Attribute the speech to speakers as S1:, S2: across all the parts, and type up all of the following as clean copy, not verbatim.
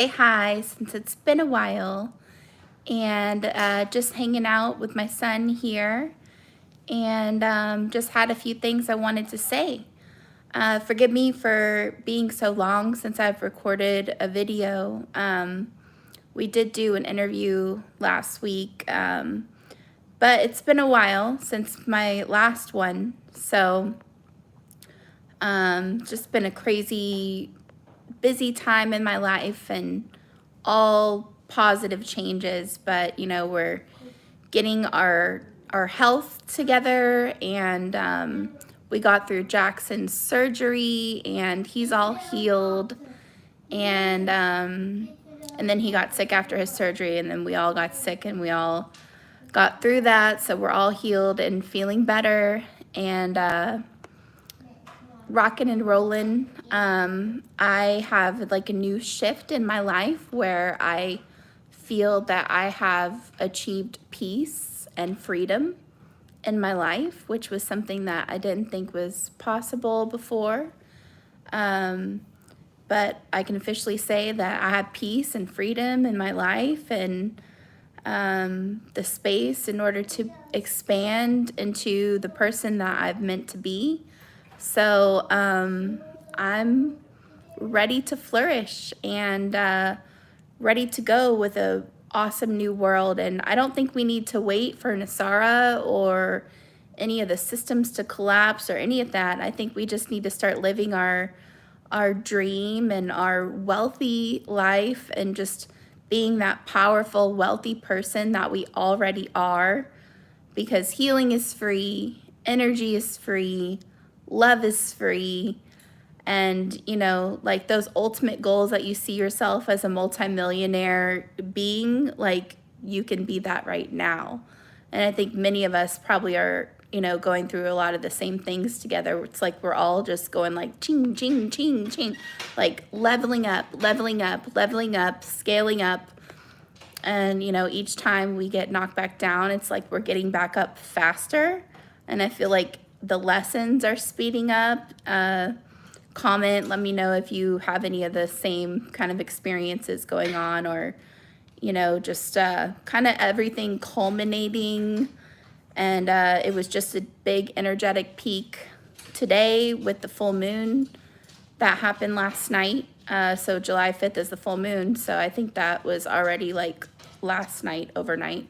S1: Say hi since it's been a while and just hanging out with my son here and just had a few things I wanted to say. Forgive me for being so long since I've recorded a video. We did do an interview last week, but it's been a while since my last one. So just been a crazy, busy time in my life and all positive changes, but we're getting our health together, and we got through Jackson's surgery and he's all healed, and then he got sick after his surgery, and then we all got sick and we all got through that, so we're all healed and feeling better and rocking and rolling. I have like a new shift in my life where I feel that I have achieved peace and freedom in my life, which was something that I didn't think was possible before. But I can officially say that I have peace and freedom in my life and the space in order to expand into the person that I've meant to be. So I'm ready to flourish and ready to go with a awesome new world. And I don't think we need to wait for Nasara or any of the systems to collapse or any of that. I think we just need to start living our dream and our wealthy life and just being that powerful, wealthy person that we already are, because healing is free, energy is free, love is free. And, like those ultimate goals that you see yourself as a multimillionaire being, like you can be that right now. And I think many of us probably are, going through a lot of the same things together. It's like we're all just going like ching, ching, ching, ching, like leveling up, leveling up, leveling up, scaling up. And, each time we get knocked back down, it's like we're getting back up faster. And I feel like the lessons are speeding up. Comment, let me know if you have any of the same kind of experiences going on, or, just kind of everything culminating. And it was just a big energetic peak today with the full moon that happened last night. So July 5th is the full moon. So I think that was already like last night, overnight.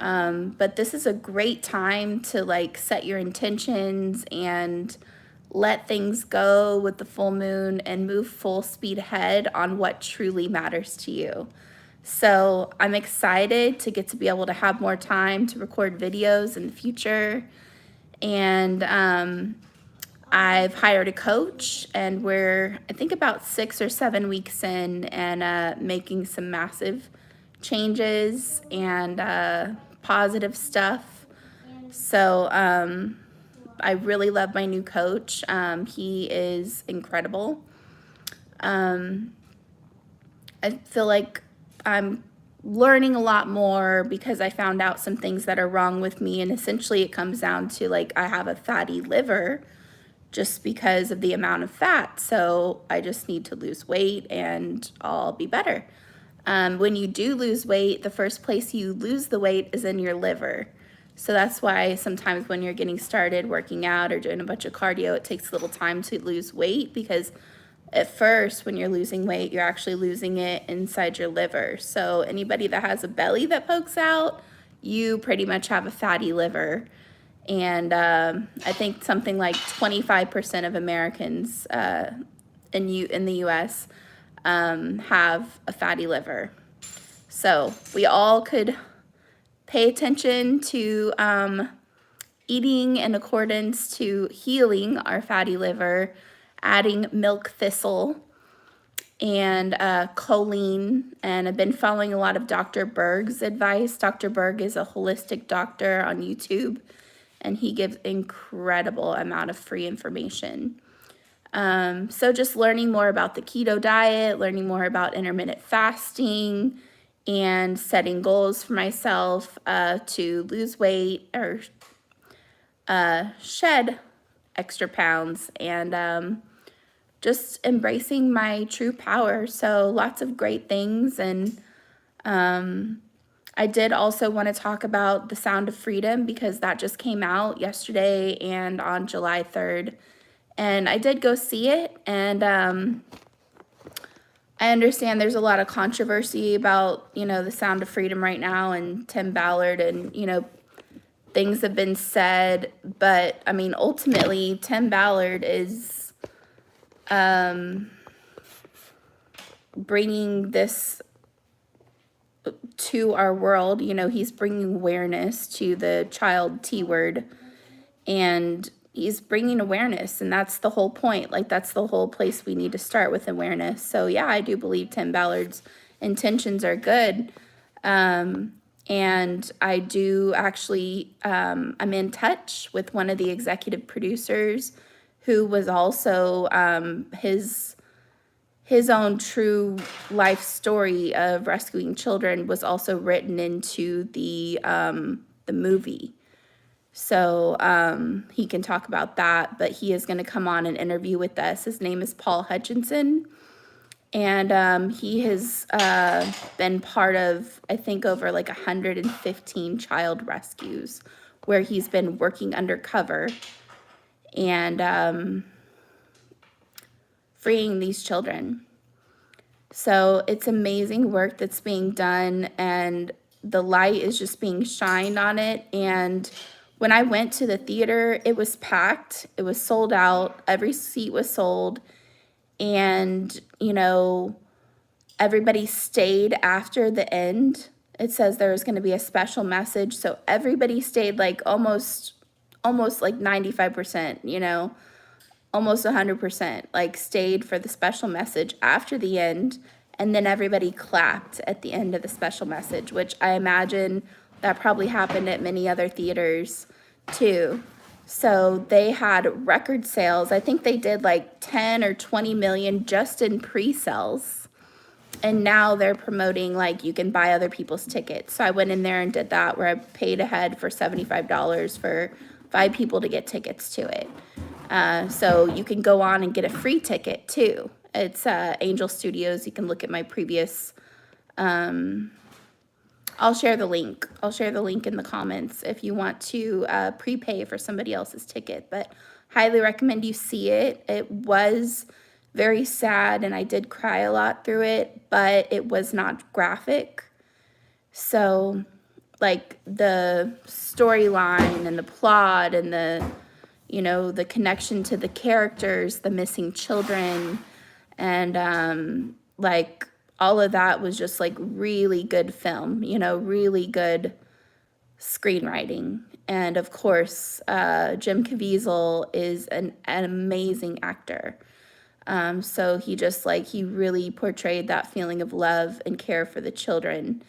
S1: But this is a great time to like set your intentions and let things go with the full moon and move full speed ahead on what truly matters to you. So I'm excited to get to be able to have more time to record videos in the future. And I've hired a coach, and we're, I think, about 6 or 7 weeks in, and making some massive changes and positive stuff. So I really love my new coach. He is incredible. I feel like I'm learning a lot more because I found out some things that are wrong with me, and essentially it comes down to like I have a fatty liver just because of the amount of fat. So I just need to lose weight and I'll be better. When you do lose weight, the first place you lose the weight is in your liver. So that's why sometimes when you're getting started working out or doing a bunch of cardio, it takes a little time to lose weight, because at first when you're losing weight, you're actually losing it inside your liver. So anybody that has a belly that pokes out, you pretty much have a fatty liver. And I think something like 25% of Americans in the US have a fatty liver. So we all could pay attention to eating in accordance to healing our fatty liver, adding milk thistle and choline. And I've been following a lot of Dr. Berg's advice. Dr. Berg is a holistic doctor on YouTube, and he gives incredible amount of free information. So just learning more about the keto diet, learning more about intermittent fasting, and setting goals for myself to lose weight or shed extra pounds, and just embracing my true power. So lots of great things. And I did also want to talk about The Sound of Freedom because that just came out yesterday and on July 3rd. And I did go see it, and I understand there's a lot of controversy about, The Sound of Freedom right now and Tim Ballard, and, things have been said. But, I mean, ultimately, Tim Ballard is bringing this to our world. He's bringing awareness to the child T word, and he's bringing awareness, and that's the whole point. Like, that's the whole place we need to start, with awareness. So yeah, I do believe Tim Ballard's intentions are good. And I do actually, I'm in touch with one of the executive producers who was also his own true life story of rescuing children was also written into the movie. So he can talk about that, but he is going to come on an interview with us. His name is Paul Hutchinson, and he has been part of, I think, over like 115 child rescues where he's been working undercover and freeing these children. So it's amazing work that's being done, and the light is just being shined on it. And when I went to the theater, it was packed. It was sold out. Every seat was sold. And, everybody stayed after the end. It says there was going to be a special message. So everybody stayed like almost like 95%, almost 100%, like stayed for the special message after the end. And then everybody clapped at the end of the special message, which I imagine that probably happened at many other theaters too. So they had record sales. I think they did like 10 or 20 million just in pre-sales. And now they're promoting, like, you can buy other people's tickets. So I went in there and did that, where I paid ahead for $75 for 5 people to get tickets to it. So you can go on and get a free ticket too. It's Angel Studios. You can look at my previous, I'll share the link. I'll share the link in the comments if you want to prepay for somebody else's ticket. But highly recommend you see it. It was very sad, and I did cry a lot through it, but it was not graphic. So, like, the storyline and the plot and the connection to the characters, the missing children, and like all of that was just like really good film, really good screenwriting. And of course, Jim Caviezel is an amazing actor. So he really portrayed that feeling of love and care for the children.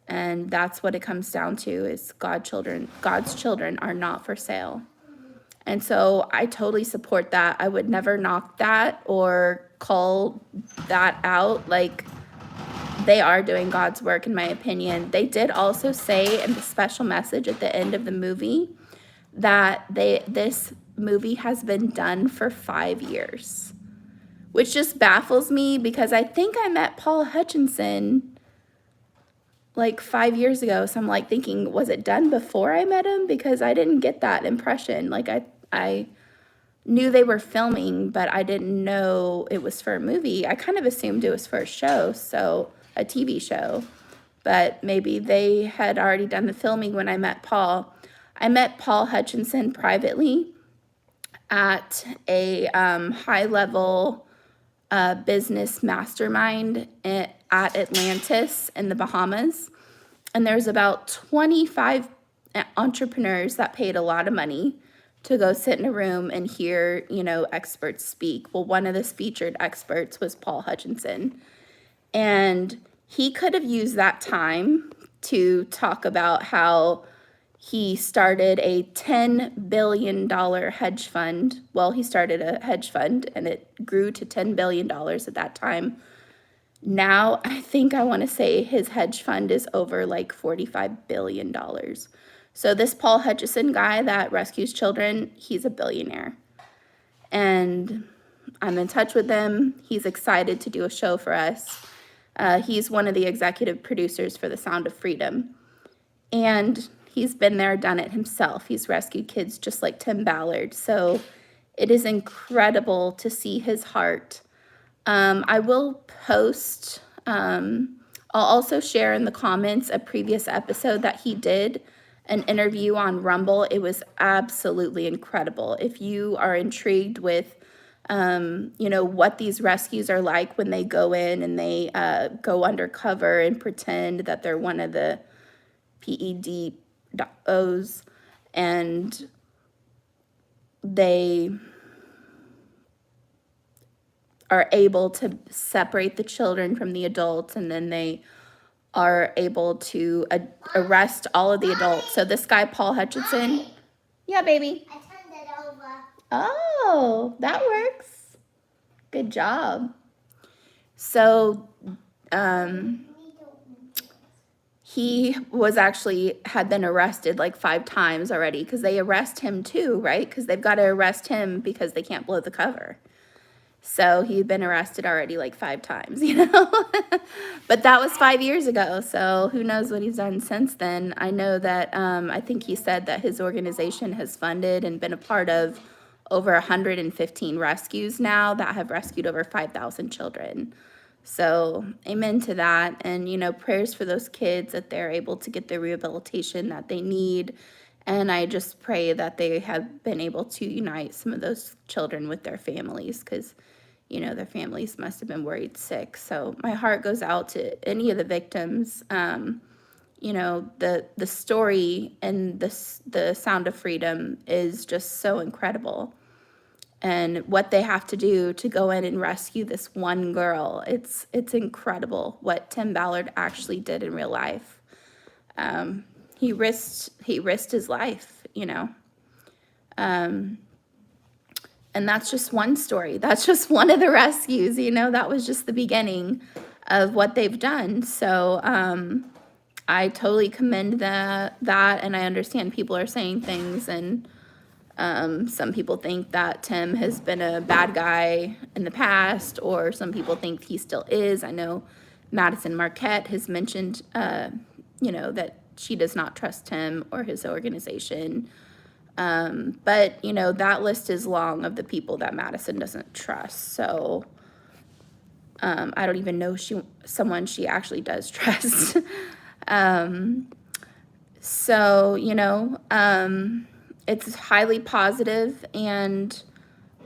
S1: And that's what it comes down to, is God's children are not for sale. And so I totally support that. I would never knock that or call that out. Like, they are doing God's work, in my opinion. They did also say in the special message at the end of the movie that this movie has been done for 5 years, which just baffles me, because I think I met Paul Hutchinson like 5 years ago. So I'm like thinking, was it done before I met him? Because I didn't get that impression. Like, I knew they were filming, but I didn't know it was for a movie. I kind of assumed it was for a show, so a TV show. But maybe they had already done the filming when I met Paul. I met Paul Hutchinson privately at a high-level business mastermind at Atlantis in the Bahamas. And there's about 25 entrepreneurs that paid a lot of money to go sit in a room and hear, experts speak. Well, one of the featured experts was Paul Hutchinson. And he could have used that time to talk about how he started a $10 billion hedge fund. Well, he started a hedge fund, and it grew to $10 billion at that time. Now, I want to say his hedge fund is over like $45 billion. So this Paul Hutchinson guy that rescues children, he's a billionaire. And I'm in touch with him. He's excited to do a show for us. He's one of the executive producers for The Sound of Freedom. And he's been there, done it himself. He's rescued kids just like Tim Ballard. So it is incredible to see his heart. I will post, I'll also share in the comments a previous episode that he did, an interview on Rumble. It was absolutely incredible. If you are intrigued with, what these rescues are like when they go in and they go undercover and pretend that they're one of the PEDOs, and they are able to separate the children from the adults, and then they are able to arrest all of the adults. So this guy, Paul Hutchinson. Yeah, baby.
S2: I turned it over.
S1: Oh, that works. Good job. So, he had been arrested like 5 times already, because they arrest him too, right? Because they've got to arrest him because they can't blow the cover. So he'd been arrested already like 5 times, But that was 5 years ago, so who knows what he's done since then. I know that I think he said that his organization has funded and been a part of over 115 rescues now that have rescued over 5,000 children. So amen to that. And, prayers for those kids that they're able to get the rehabilitation that they need. And I just pray that they have been able to unite some of those children with their families, because, their families must have been worried sick. So my heart goes out to any of the victims. The story and the Sound of Freedom is just so incredible. And what they have to do to go in and rescue this one girl, it's incredible what Tim Ballard actually did in real life. He risked his life, and that's just one story. That's just one of the rescues, that was just the beginning of what they've done. So I totally commend that, and I understand people are saying things, and some people think that Tim has been a bad guy in the past, or some people think he still is. I know Madison Marquette has mentioned, that she does not trust him or his organization. But, that list is long of the people that Madison doesn't trust. So I don't even know someone she actually does trust. It's highly positive, and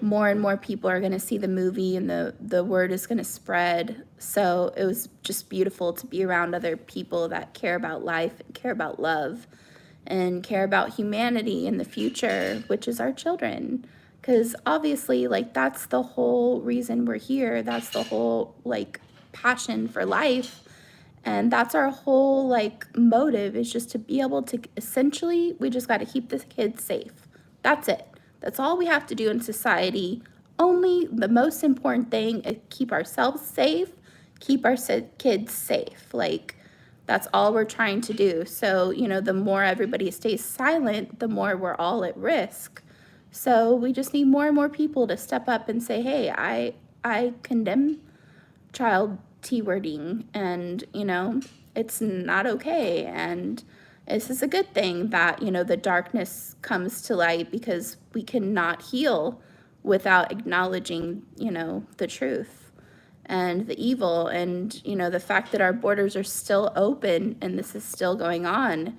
S1: more people are going to see the movie, and the word is going to spread. So it was just beautiful to be around other people that care about life and care about love and care about humanity in the future, which is our children. Because obviously, that's the whole reason we're here. That's the whole, passion for life. And that's our whole, motive, is just to be able to, essentially, we just got to keep the kids safe. That's it. That's all we have to do in society. Only the most important thing is keep ourselves safe, keep our kids safe. That's all we're trying to do. So, the more everybody stays silent, the more we're all at risk. So we just need more and more people to step up and say, hey, I condemn child T-wording, and, it's not okay. And this is a good thing that, the darkness comes to light, because we cannot heal without acknowledging, the truth and the evil, and, the fact that our borders are still open and this is still going on.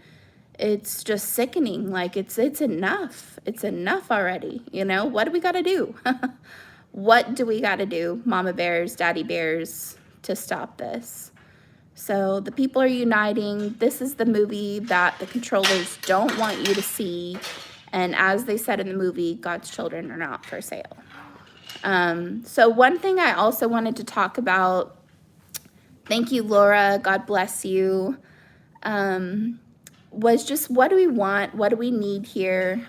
S1: It's just sickening. It's enough. It's enough already. What do we got to do? What do we got to do, mama bears, daddy bears, to stop this? So the people are uniting. This is the movie that the controllers don't want you to see. And as they said in the movie, God's children are not for sale. So one thing I also wanted to talk about, thank you, Laura, God bless you, was just, what do we want? What do we need here?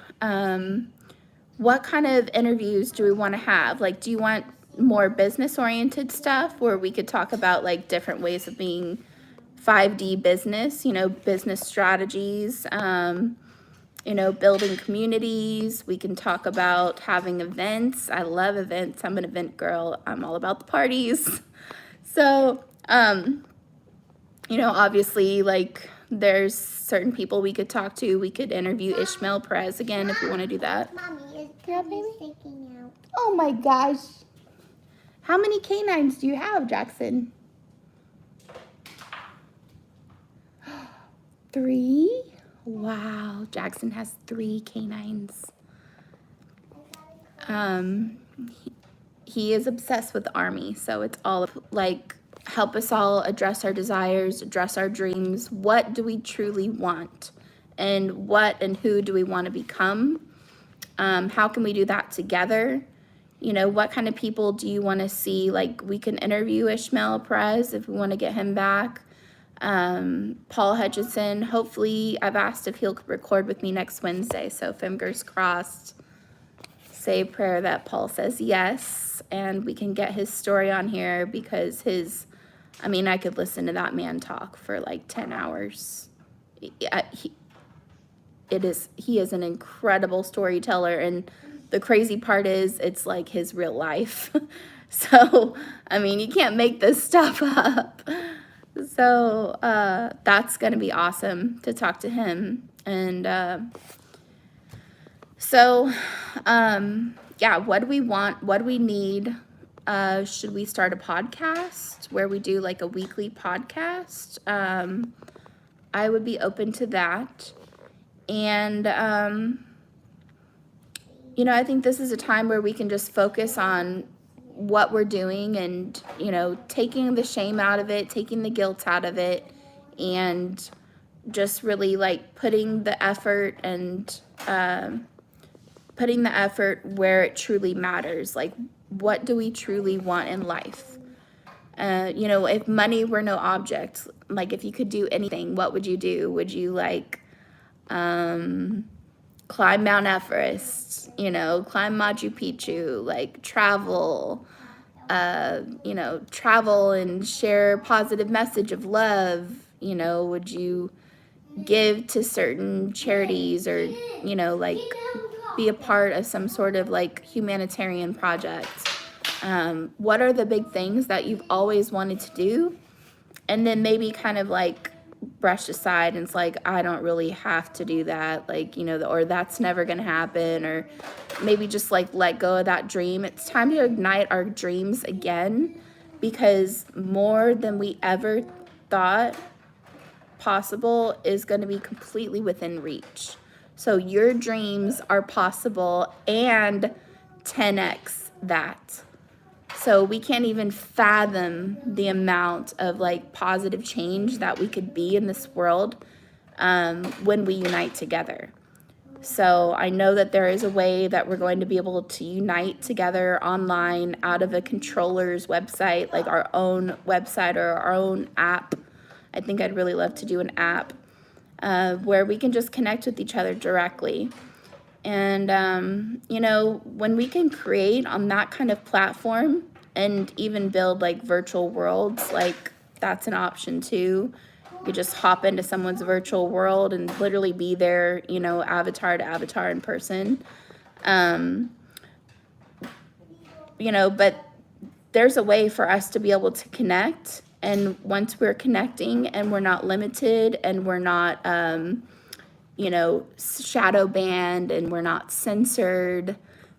S1: What kind of interviews do we want to have? Do you want more business-oriented stuff where we could talk about, different ways of being 5D business, business strategies? building communities. We can talk about having events. I love events. I'm an event girl. I'm all about the parties. So, obviously, like, there's certain people we could talk to. We could interview Ishmael Perez again if we want to do that.
S2: Mommy,
S1: Yeah, baby?
S2: sticking out.
S1: Oh my gosh. How many canines do you have, Jackson? 3? Wow, Jackson has 3 canines. He is obsessed with the Army, so it's all like help us all address our desires, address our dreams. What do we truly want? And what and who do we want to become? How can we do that together? What kind of people do you want to see? Like, we can interview Ishmael Perez if we want to get him back. Paul Hutchinson, hopefully, I've asked if he'll record with me next Wednesday, so fingers crossed. Say a prayer that Paul says yes, and we can get his story on here, because I could listen to that man talk for like 10 hours. He is an incredible storyteller, and the crazy part is it's like his real life. So, you can't make this stuff up. So, that's going to be awesome to talk to him. And, what do we want? What do we need? Should we start a podcast where we do like a weekly podcast? I would be open to that. And, I think this is a time where we can just focus on what we're doing and, taking the shame out of it, taking the guilt out of it, and just really like putting the effort where it truly matters. Like, what do we truly want in life? If money were no object, like if you could do anything, what would you do? Would you like climb Mount Everest, climb Machu Picchu, like travel and share a positive message of love? Would you give to certain charities or, like be a part of some sort of like humanitarian project? What are the big things that you've always wanted to do? And then maybe kind of like brush aside and it's like, I don't really have to do that, like, or that's never gonna happen, or maybe just like let go of that dream. It's time to ignite our dreams again, because more than we ever thought possible is going to be completely within reach. So your dreams are possible and 10x that. So we can't even fathom the amount of like positive change that we could be in this world when we unite together. So I know that there is a way that we're going to be able to unite together online out of a controller's website, like our own website or our own app. I think I'd really love to do an app where we can just connect with each other directly. And, when we can create on that kind of platform and even build like virtual worlds, like that's an option too. You just hop into someone's virtual world and literally be there, avatar to avatar in person. But there's a way for us to be able to connect. And once we're connecting and we're not limited and we're not, shadow banned and we're not censored,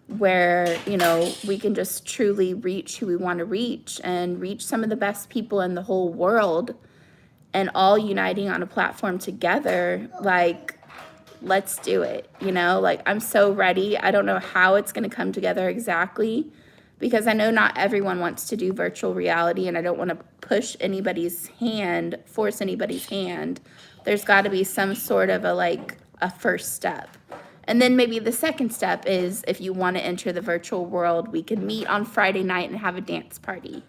S1: where, we can just truly reach who we want to reach and reach some of the best people in the whole world, and all uniting on a platform together, like, let's do it, like, I'm so ready. I don't know how it's going to come together exactly, because I know not everyone wants to do virtual reality, and I don't want to force anybody's hand. There's got to be some sort of a first step. And then maybe the second step is, if you want to enter the virtual world, we can meet on Friday night and have a dance party.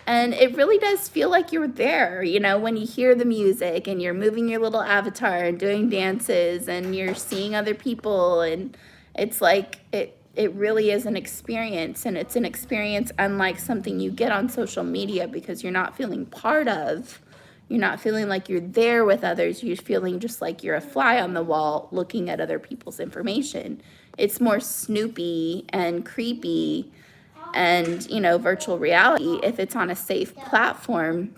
S1: And it really does feel like you're there, when you hear the music and you're moving your little avatar and doing dances and you're seeing other people. And it's like, it really is an experience, and it's an experience unlike something you get on social media, because you're not feeling part of, You're not feeling like you're there with others. You're feeling just like you're a fly on the wall looking at other people's information. It's more snoopy and creepy and, you know, virtual reality. If it's on a safe platform,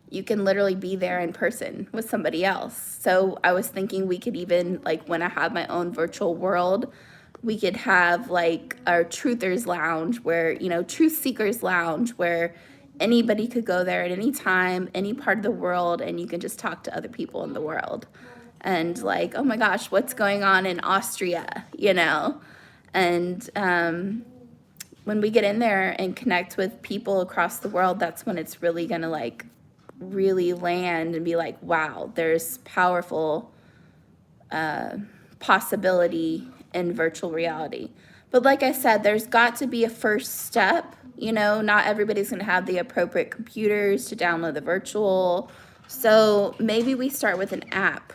S1: you can literally be there in person with somebody else. So I was thinking we could even, like, when I have my own virtual world, we could have like our truthers lounge where, you know, truth seekers lounge where anybody could go there at any time, any part of the world, and you can just talk to other people in the world. And like, oh my gosh, what's going on in Austria, you know? And when we get in there and connect with people across the world, that's when it's really gonna like really land and be like, wow, there's powerful possibility in virtual reality. But like I said, there's got to be a first step. You know, not everybody's going to have the appropriate computers to download the virtual. So maybe we start with an app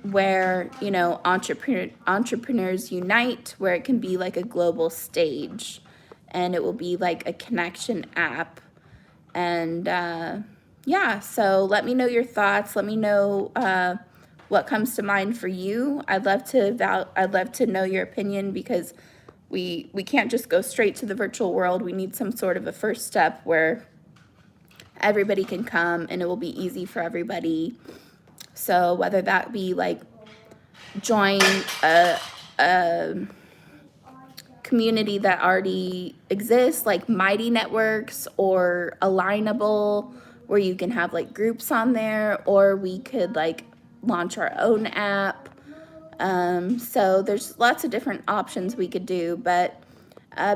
S1: where, you know, entrepreneurs unite, where it can be like a global stage, and it will be like a connection app. And yeah, so let me know your thoughts. Let me know what comes to mind for you. I'd love to know your opinion, because we can't just go straight to the virtual world. We need some sort of a first step where everybody can come and it will be easy for everybody. So whether that be like join a community that already exists, like Mighty Networks or Alignable, where you can have like groups on there, or we could like launch our own app. So there's lots of different options we could do, but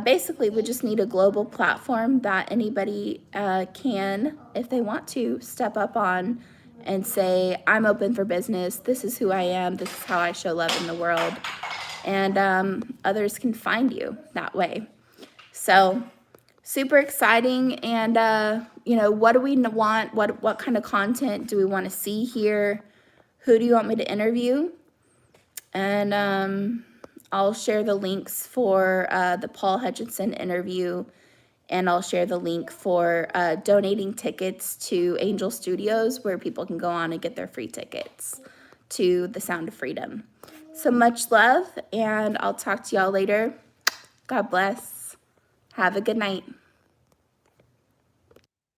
S1: basically we just need a global platform that anybody can, if they want to, step up on and say, I'm open for business, this is who I am, this is how I show love in the world, and others can find you that way. So super exciting. And you know, what do we want? What kind of content do we want to see here? Who do you want me to interview? And I'll share the links for the Paul Hutchinson interview, and I'll share the link for donating tickets to Angel Studios, where people can go on and get their free tickets to The Sound of Freedom. So much love, and I'll talk to y'all later. God bless. Have a good night.